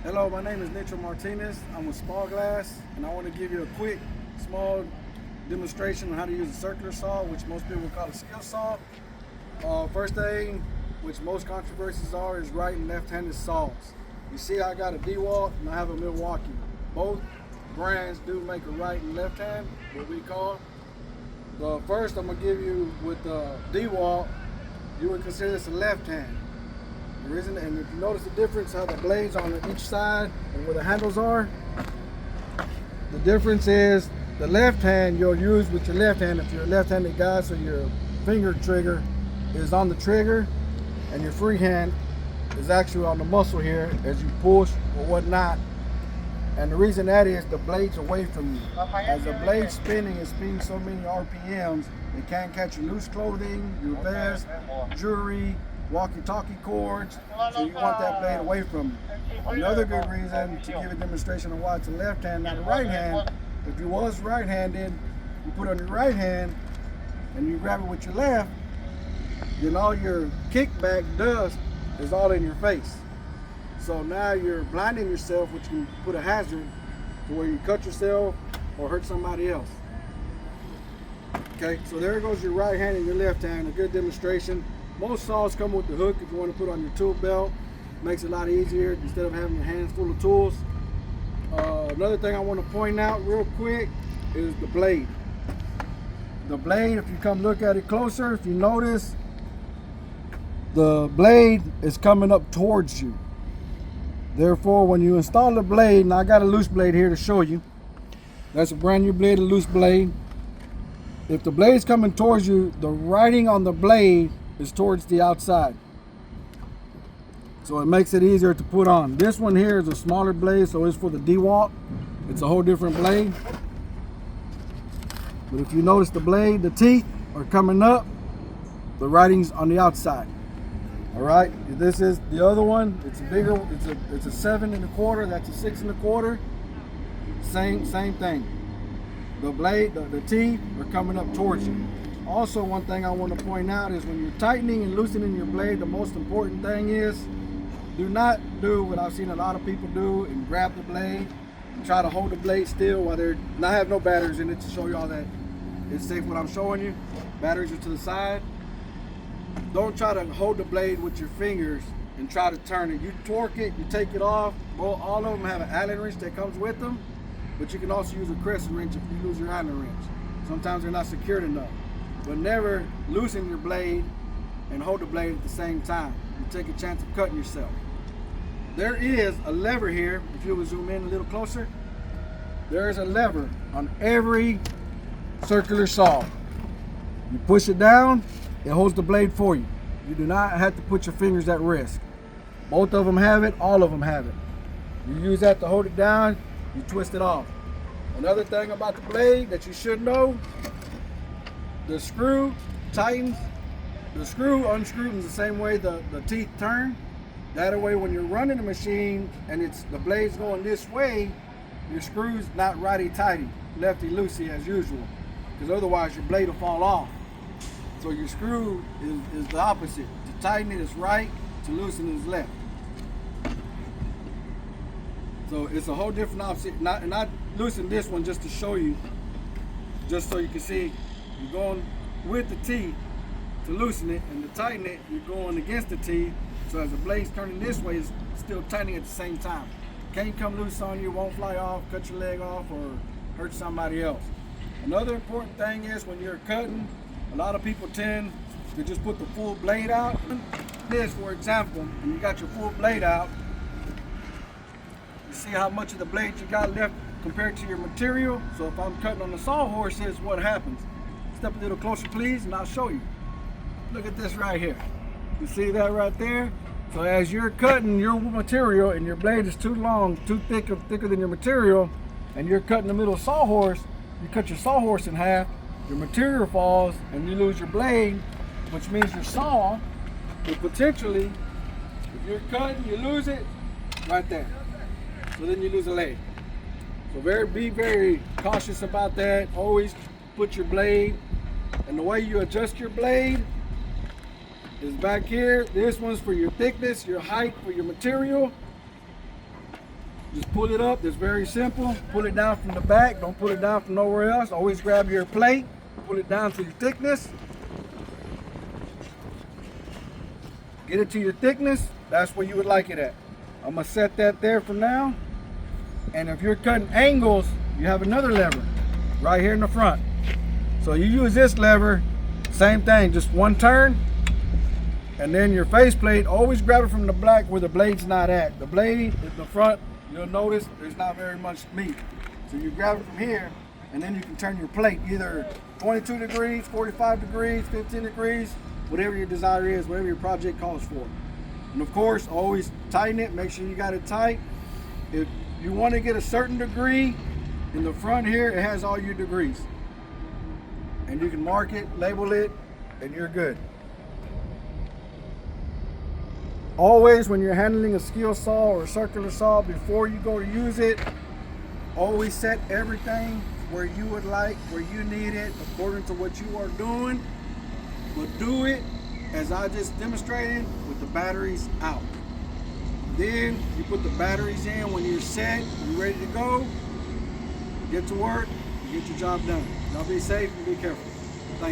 Hello, my name is Nicho Martinez. I'm with Glass, and I want to give you a quick, small demonstration on how to use a circular saw, which most people would call a skill saw. First thing, which most controversies are, is right and left-handed saws. You see I got a DeWalt and I have a Milwaukee. Both brands do make a right and left hand, what we call. The first I'm going to give you with the DeWalt, you would consider this a left hand. The reason, and if you notice the difference how the blades on each side and where the handles are, the difference is the left hand you'll use with your left hand if you're a left-handed guy, so your finger trigger is on the trigger and your free hand is actually on the muscle here as you push or whatnot. And the reason that is the blade's away from you. As the blade's spinning, it's spinning so many RPMs, it can catch your loose clothing, your vest, jewelry, walkie-talkie cords, so you want that blade away from you. Another good reason to give a demonstration on why it's a left hand, not a right hand, if you was right-handed, you put it on your right hand and you grab it with your left, then all your kickback dust is all in your face. So now you're blinding yourself, which can put a hazard to where you cut yourself or hurt somebody else. Okay, so there goes your right hand and your left hand, a good demonstration. Most saws come with the hook if you want to put on your tool belt. Makes it a lot easier instead of having your hands full of tools. Another thing I want to point out real quick is the blade. The blade, if you come look at it closer, if you notice, the blade is coming up towards you. Therefore, when you install the blade, and I got a loose blade here to show you. That's a brand new blade, a loose blade. If the blade's coming towards you, the writing on the blade is towards the outside. So it makes it easier to put on. This one here is a smaller blade, so it's for the DeWalt. It's a whole different blade. But if you notice the blade, the teeth are coming up, the writing's on the outside. All right, this is the other one. It's a bigger, it's a 7 1/4, that's a 6 1/4. Same thing. The blade, the teeth are coming up towards you. Also, one thing I want to point out is when you're tightening and loosening your blade, the most important thing is do not do what I've seen a lot of people do and grab the blade and try to hold the blade still while I have no batteries in it to show you all that it's safe what I'm showing you. Batteries are to the side. Don't try to hold the blade with your fingers and try to turn it. You torque it, you take it off. Well, all of them have an Allen wrench that comes with them, but you can also use a crescent wrench if you lose your Allen wrench. Sometimes they're not secured enough. But never loosen your blade and hold the blade at the same time. You take a chance of cutting yourself. There is a lever here. If you would zoom in a little closer, there is a lever on every circular saw. You push it down, it holds the blade for you. You do not have to put your fingers at risk. Both of them have it, all of them have it. You use that to hold it down, you twist it off. Another thing about the blade that you should know, the screw tightens, the screw unscrews the same way the teeth turn. That way when you're running the machine and the blade's going this way, your screw's not righty-tighty, lefty-loosey as usual, because otherwise your blade will fall off. So your screw is the opposite. To tighten it is right, to loosen it is left. So it's a whole different opposite. Not loosen this one just to show you, just so you can see. You're going with the teeth to loosen it, and to tighten it, you're going against the teeth. So as the blade's turning this way, it's still tightening at the same time. Can't come loose on you, won't fly off, cut your leg off, or hurt somebody else. Another important thing is when you're cutting, a lot of people tend to just put the full blade out. This, for example, when you got your full blade out, you see how much of the blade you got left compared to your material. So if I'm cutting on the sawhorse, here's what happens. Step a little closer, please, and I'll show you. Look at this right here. You see that right there? So as you're cutting your material and your blade is too long, too thicker than your material, and you're cutting the middle sawhorse, you cut your sawhorse in half, your material falls, and you lose your blade, which means your saw could potentially, if you're cutting, you lose it right there. So then you lose a leg. So be very cautious about that. Always put your blade, and the way you adjust your blade is back here. This one's for your thickness, your height, for your material. Just pull it up. It's very simple. Pull it down from the back. Don't pull it down from nowhere else. Always grab your plate. Pull it down to your thickness. Get it to your thickness. That's where you would like it at. I'm gonna set that there for now. And if you're cutting angles, you have another lever right here in the front. So you use this lever, same thing, just one turn. And then your faceplate, always grab it from the back where the blade's not at. The blade in the front, you'll notice there's not very much meat. So you grab it from here, and then you can turn your plate either 22 degrees, 45 degrees, 15 degrees, whatever your desire is, whatever your project calls for. And of course, always tighten it, make sure you got it tight. If you want to get a certain degree, in the front here, it has all your degrees. And you can mark it, label it, and you're good. Always when you're handling a skill saw or a circular saw, before you go to use it, always set everything where you would like, where you need it, according to what you are doing. But do it, as I just demonstrated, with the batteries out. Then you put the batteries in when you're set, you're ready to go, get to work, and get your job done. Y'all be safe and be careful.